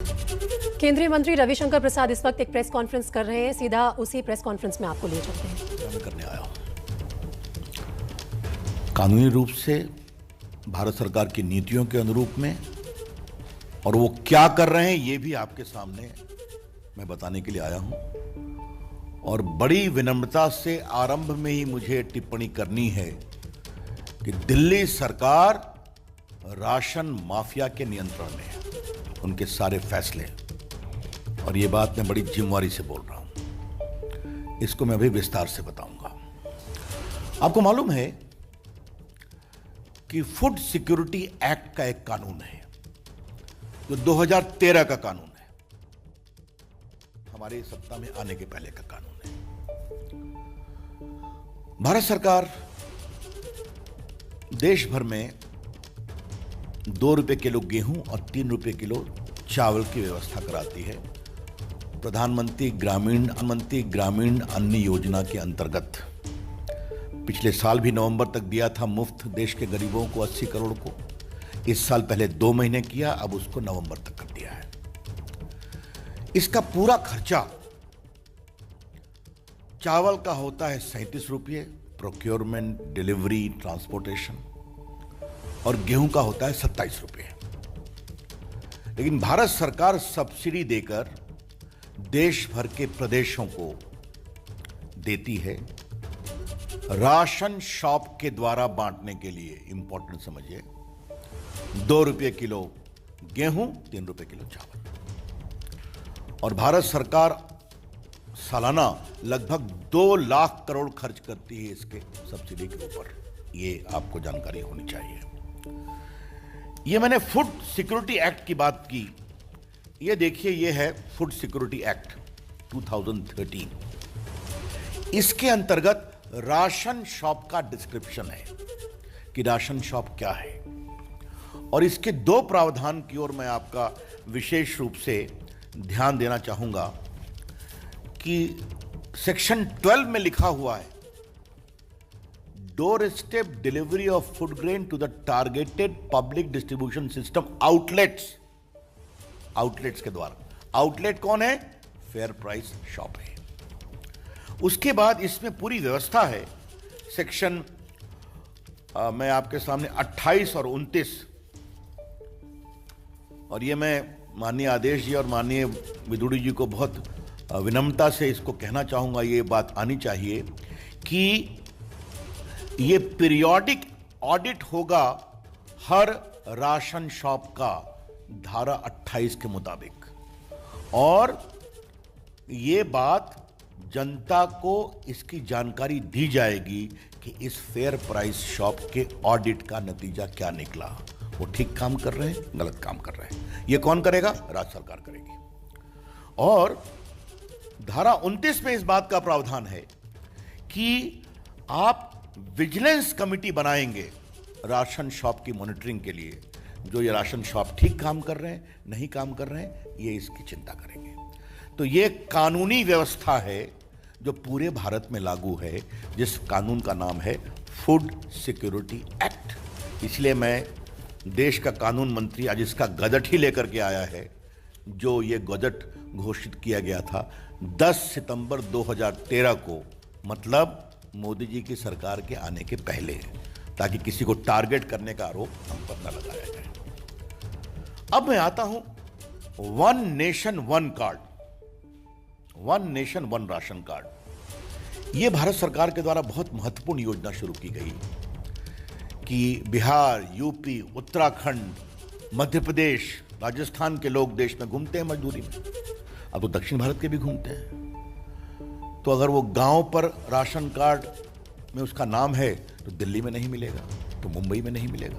केंद्रीय मंत्री रविशंकर प्रसाद इस वक्त एक प्रेस कॉन्फ्रेंस कर रहे हैं। सीधा उसी प्रेस कॉन्फ्रेंस में आपको ले चलते हैं। मैं करने आया हूं। कानूनी रूप से भारत सरकार की नीतियों के अनुरूप में, और वो क्या कर रहे हैं ये भी आपके सामने मैं बताने के लिए आया हूं। और बड़ी विनम्रता से आरंभ में ही मुझे टिप्पणी करनी है कि दिल्ली सरकार राशन माफिया के नियंत्रण में है, उनके सारे फैसले, और ये बात मैं बड़ी जिम्मेवारी से बोल रहा हूं। इसको मैं अभी विस्तार से बताऊंगा। आपको मालूम है कि फूड सिक्योरिटी एक्ट का एक कानून है जो 2013 का कानून है, हमारी सत्ता में आने के पहले का कानून है। भारत सरकार देश भर में 2 रुपए किलो गेहूं और 3 रुपए किलो चावल की व्यवस्था कराती है। प्रधानमंत्री ग्रामीण अन्न योजना के अंतर्गत पिछले साल भी नवंबर तक दिया था मुफ्त देश के गरीबों को 80 करोड़ को। इस साल पहले 2 महीने किया, अब उसको नवंबर तक कर दिया है। इसका पूरा खर्चा चावल का होता है 37 रुपये, प्रोक्योरमेंट, डिलीवरी, ट्रांसपोर्टेशन, और गेहूं का होता है 27 रुपये। लेकिन भारत सरकार सब्सिडी देकर देश भर के प्रदेशों को देती है राशन शॉप के द्वारा बांटने के लिए। इंपॉर्टेंट समझिए, 2 रुपये किलो गेहूं, 3 रुपये किलो चावल। और भारत सरकार सालाना लगभग 2 लाख करोड़ खर्च करती है इसके सब्सिडी के ऊपर। ये आपको जानकारी होनी चाहिए। ये मैंने फूड सिक्योरिटी एक्ट की बात की। ये देखिए, ये है फूड सिक्योरिटी एक्ट 2013। इसके अंतर्गत राशन शॉप का डिस्क्रिप्शन है कि राशन शॉप क्या है, और इसके 2 प्रावधान की ओर मैं आपका विशेष रूप से ध्यान देना चाहूंगा कि सेक्शन 12 में लिखा हुआ है, door step delivery of food grain to the targeted public distribution system outlets के द्वारा। आउटलेट कौन है? फेयर प्राइस शॉप है। उसके बाद इसमें पूरी व्यवस्था है। सेक्शन मैं आपके सामने 28 और 29, और ये मैं माननीय आदेश जी और माननीय विदुड़ी जी को बहुत विनम्रता से इसको कहना चाहूंगा, ये बात आनी चाहिए कि ये पीरियोडिक ऑडिट होगा हर राशन शॉप का धारा 28 के मुताबिक, और ये बात जनता को इसकी जानकारी दी जाएगी कि इस फेयर प्राइस शॉप के ऑडिट का नतीजा क्या निकला। वो ठीक काम कर रहे हैं, गलत काम कर रहे हैं, ये कौन करेगा? राज्य सरकार करेगी। और धारा 29 में इस बात का प्रावधान है कि आप विजिलेंस कमिटी बनाएंगे राशन शॉप की मॉनिटरिंग के लिए। जो ये राशन शॉप ठीक काम कर रहे हैं, नहीं काम कर रहे हैं, ये इसकी चिंता करेंगे। तो ये कानूनी व्यवस्था है जो पूरे भारत में लागू है, जिस कानून का नाम है फूड सिक्योरिटी एक्ट। इसलिए मैं देश का कानून मंत्री आज इसका गजट ही लेकर के आया है। जो ये गजट घोषित किया गया था 10 सितंबर 2013 को, मतलब मोदी जी की सरकार के आने के पहले, ताकि किसी को टारगेट करने का आरोप हम पर न लगाया जाए। अब मैं आता हूं one nation one card, one nation one ration card. यह भारत सरकार के द्वारा बहुत महत्वपूर्ण योजना शुरू की गई कि बिहार, यूपी, उत्तराखंड, मध्य प्रदेश, राजस्थान के लोग देश में घूमते हैं मजदूरी में, अब तो दक्षिण भारत के भी घूमते हैं। तो अगर वो गांव पर राशन कार्ड में उसका नाम है तो दिल्ली में नहीं मिलेगा, तो मुंबई में नहीं मिलेगा।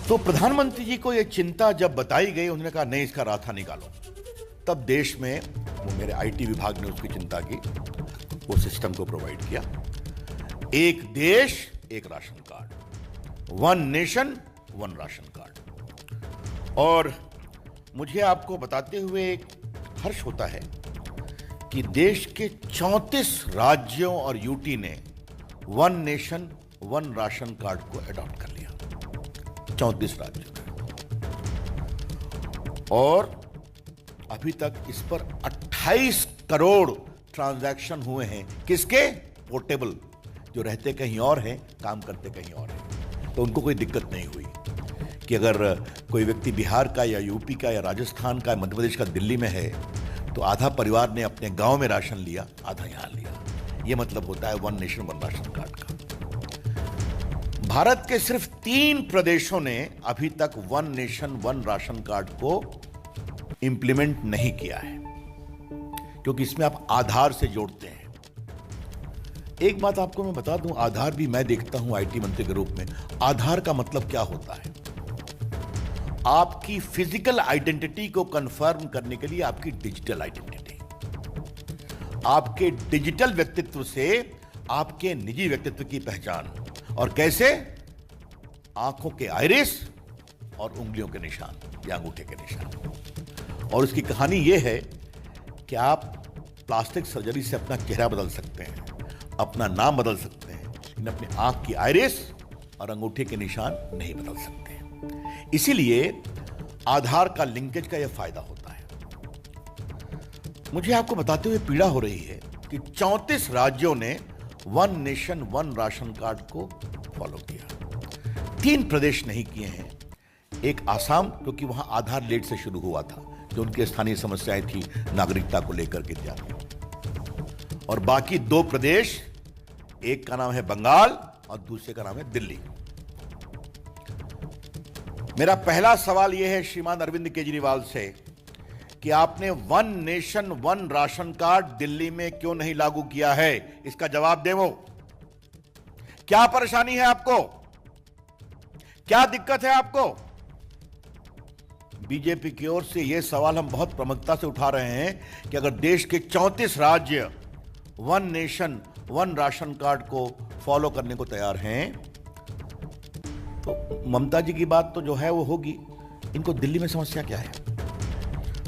तो प्रधानमंत्री जी को यह चिंता जब बताई गई, उन्होंने कहा नहीं, इसका रास्ता निकालो। तब देश में, वो मेरे आईटी विभाग ने उसकी चिंता की, वो सिस्टम को प्रोवाइड किया। एक देश एक ration card, one nation one ration card. और मुझे आपको बताते हुए एक हर्ष होता है कि देश के 34 राज्यों और यूटी ने one nation one ration card को अडॉप्ट कर लिया। 34 राज्यों में। और अभी तक इस पर 28 करोड़ ट्रांजैक्शन हुए हैं। किसके? पोर्टेबल, जो रहते कहीं और हैं, काम करते कहीं और हैं। तो उनको कोई दिक्कत नहीं हुई कि अगर कोई व्यक्ति बिहार का या यूपी का या राजस्थान का, मध्य प्रदेश का, दिल्ली में है, तो आधा परिवार ने अपने गांव में राशन लिया, आधा यहां लिया। यह मतलब होता है one nation one ration card का। भारत के सिर्फ 3 प्रदेशों ने अभी तक one nation one ration card को इंप्लीमेंट नहीं किया है, क्योंकि इसमें आप आधार से जोड़ते हैं। एक बात आपको मैं बता दूं, आधार भी मैं देखता हूं आईटी मंत्री के रूप में। आधार का मतलब क्या होता है? आपकी फिजिकल आइडेंटिटी को कंफर्म करने के लिए आपकी डिजिटल आइडेंटिटी, आपके डिजिटल व्यक्तित्व से आपके निजी व्यक्तित्व की पहचान। और कैसे? आंखों के आइरिस और उंगलियों के निशान या अंगूठे के निशान। और उसकी कहानी यह है कि आप प्लास्टिक सर्जरी से अपना चेहरा बदल सकते हैं, अपना नाम बदल सकते हैं, लेकिन अपनी आंख की आइरिस और अंगूठे के निशान नहीं बदल सकते। इसीलिए आधार का लिंकेज का यह फायदा होता है। मुझे आपको बताते हुए पीड़ा हो रही है कि 34 राज्यों ने one nation one ration card को फॉलो किया। 3 प्रदेश नहीं किए हैं। एक आसाम, क्योंकि वहां आधार लेट से शुरू हुआ था, जो उनकी स्थानीय समस्याएं थी नागरिकता को लेकर के इत्यादि। और बाकी 2 प्रदेश, एक का नाम है बंगाल और दूसरे का नाम है दिल्ली। मेरा पहला सवाल यह है श्रीमान अरविंद केजरीवाल से कि आपने one nation one ration card Delhi में क्यों नहीं लागू किया है? इसका जवाब देवो। क्या परेशानी है आपको? क्या दिक्कत है आपको? बीजेपी की ओर से यह सवाल हम बहुत प्रमुखता से उठा रहे हैं कि अगर देश के 34 राज्य one nation one ration card को फॉलो करने को तैयार हैं, तो ममता जी की बात तो जो है वो होगी। इनको दिल्ली में समस्या क्या है?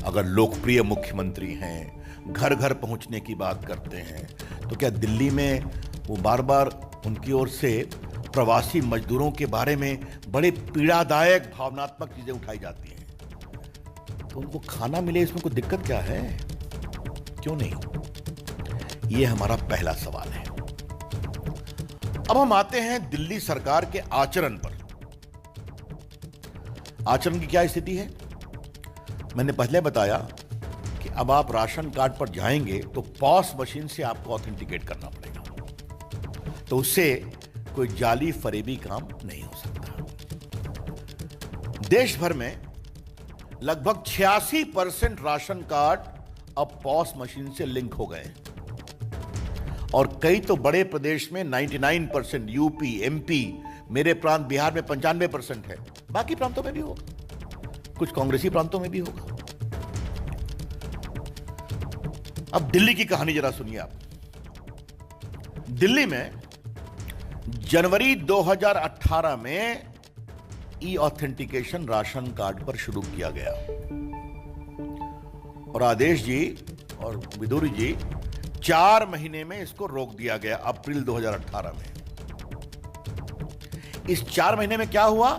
अगर लोकप्रिय मुख्यमंत्री हैं, घर घर पहुंचने की बात करते हैं, तो क्या दिल्ली में वो बार बार उनकी ओर से प्रवासी मजदूरों के बारे में बड़े पीड़ादायक भावनात्मक चीजें उठाई जाती हैं? तो उनको खाना मिले, इसमें कोई दिक्कत क्या है? क्यों नहीं? ये हमारा पहला सवाल है। अब हम आते हैं दिल्ली सरकार के आचरण पर। आचरण की क्या स्थिति है? मैंने पहले बताया कि अब आप राशन कार्ड पर जाएंगे तो पॉस मशीन से आपको ऑथेंटिकेट करना पड़ेगा, तो उससे कोई जाली फरेबी काम नहीं हो सकता। देश भर में लगभग 86% राशन कार्ड अब पॉस मशीन से लिंक हो गए, और कई तो बड़े प्रदेश में 99%, यूपी, एमपी, मेरे प्रांत बिहार में 95% है। बाकी प्रांतों में भी होगा, कुछ कांग्रेसी प्रांतों में भी होगा। अब दिल्ली की कहानी जरा सुनिए आप। दिल्ली में जनवरी 2018 में ई ऑथेंटिकेशन राशन कार्ड पर शुरू किया गया, और आदेश जी और विदुरी जी 4 महीने में इसको रोक दिया गया, अप्रैल 2018 में। इस 4 महीने में क्या हुआ?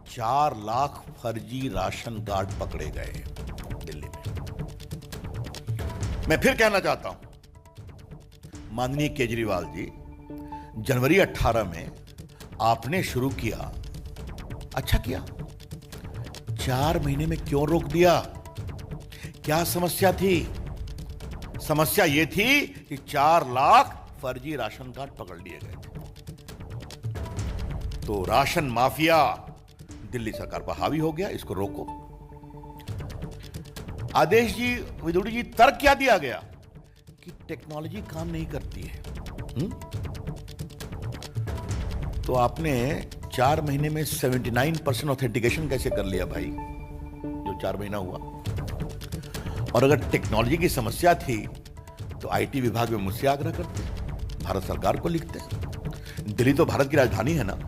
4 लाख फर्जी राशन कार्ड पकड़े गए दिल्ली में। मैं फिर कहना चाहता हूं, माननीय केजरीवाल जी, जनवरी 18 में आपने शुरू किया, अच्छा किया। 4 महीने में क्यों रोक दिया? क्या समस्या थी? समस्या यह थी कि 4 लाख फर्जी राशन कार्ड पकड़ लिए गए थे। तो राशन माफिया दिल्ली सरकार पर हावी हो गया, इसको रोको। आदेश जी, विदुड़ी जी, तर्क क्या दिया गया कि टेक्नोलॉजी काम नहीं करती है। तो आपने 4 महीने में 79% ऑथेंटिकेशन कैसे कर लिया भाई, जो 4 महीना हुआ? और अगर टेक्नोलॉजी की समस्या थी तो आईटी विभाग में मुझसे आग्रह करते, भारत सरकार को लिखते। दिल्ली तो भारत की राजधानी है ना।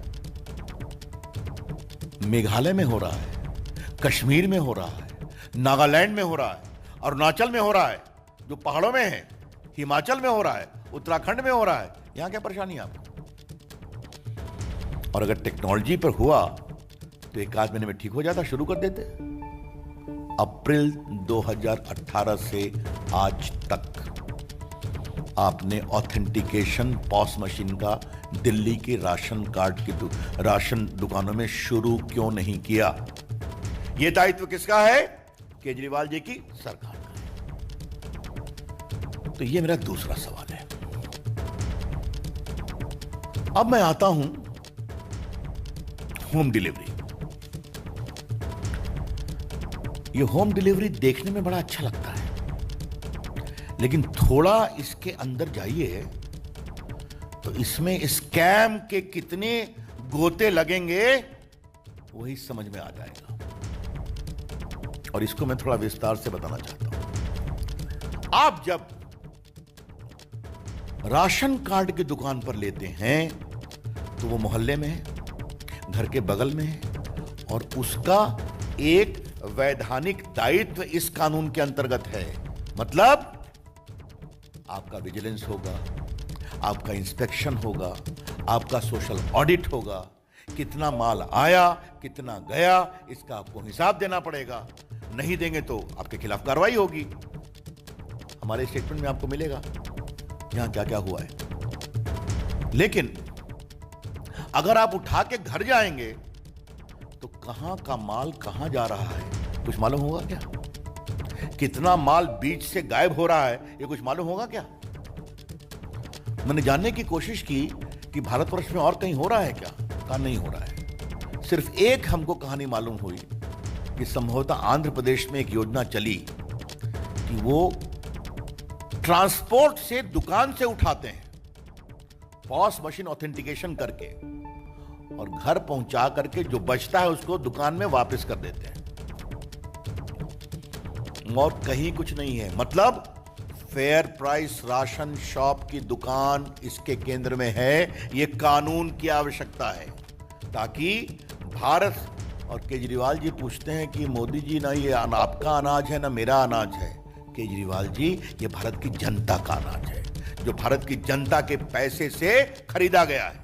मेघालय में हो रहा है, कश्मीर में हो रहा है, नागालैंड में हो रहा है, अरुणाचल में हो रहा है, जो पहाड़ों में है, हिमाचल में हो रहा है, उत्तराखंड में हो रहा है। यहां क्या परेशानी है आपको? और अगर टेक्नोलॉजी पर हुआ तो 1 आध महीने में ठीक हो जाता, शुरू कर देते। अप्रैल 2018 से आज तक आपने ऑथेंटिकेशन पॉस मशीन का दिल्ली के राशन कार्ड की राशन दुकानों में शुरू क्यों नहीं किया? यह दायित्व किसका है? केजरीवाल जी की सरकार का है। तो यह मेरा दूसरा सवाल है। अब मैं आता हूं होम डिलीवरी। ये होम डिलीवरी देखने में बड़ा अच्छा लगता है, लेकिन थोड़ा इसके अंदर जाइए तो इसमें स्कैम के कितने गोते लगेंगे वही समझ में आ जाएगा। और इसको मैं थोड़ा विस्तार से बताना चाहता हूं। आप जब राशन कार्ड की दुकान पर लेते हैं तो वो मोहल्ले में है, घर के बगल में है, और उसका एक वैधानिक दायित्व इस कानून के अंतर्गत है। मतलब आपका विजिलेंस होगा, आपका इंस्पेक्शन होगा, आपका सोशल ऑडिट होगा, कितना माल आया, कितना गया, इसका आपको हिसाब देना पड़ेगा। नहीं देंगे तो आपके खिलाफ कार्रवाई होगी। हमारे स्टेटमेंट में आपको मिलेगा यहां क्या क्या हुआ है। लेकिन अगर आप उठा के घर जाएंगे तो कहां का माल कहां जा रहा है कुछ मालूम होगा क्या? कितना माल बीच से गायब हो रहा है ये कुछ मालूम होगा क्या? मैंने जानने की कोशिश की कि भारतवर्ष में और कहीं हो रहा है क्या? कहा नहीं हो रहा है। सिर्फ एक हमको कहानी मालूम हुई कि संभवतः आंध्र प्रदेश में एक योजना चली कि वो ट्रांसपोर्ट से दुकान से उठाते हैं, पॉस मशीन ऑथेंटिकेशन करके, और घर पहुंचा करके जो बचता है उसको दुकान में वापस कर देते हैं। और कहीं कुछ नहीं है। मतलब फेयर प्राइस राशन शॉप की दुकान इसके केंद्र में है। यह कानून की आवश्यकता है ताकि भारत, और केजरीवाल जी पूछते हैं कि मोदी जी ना ये आपका अनाज है ना मेरा अनाज है। केजरीवाल जी ये भारत की जनता का अनाज है जो भारत की जनता के पैसे से खरीदा गया है।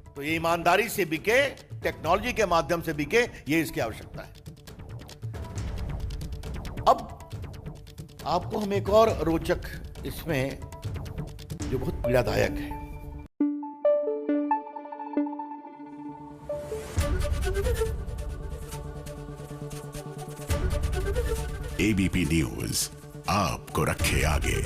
तो ये ईमानदारी से बिके, टेक्नोलॉजी के माध्यम से बिके, ये इसकी आवश्यकता है। अब आपको हम एक और रोचक इसमें जो बहुत पीड़ादायक है, एबीपी न्यूज आपको रखे आगे।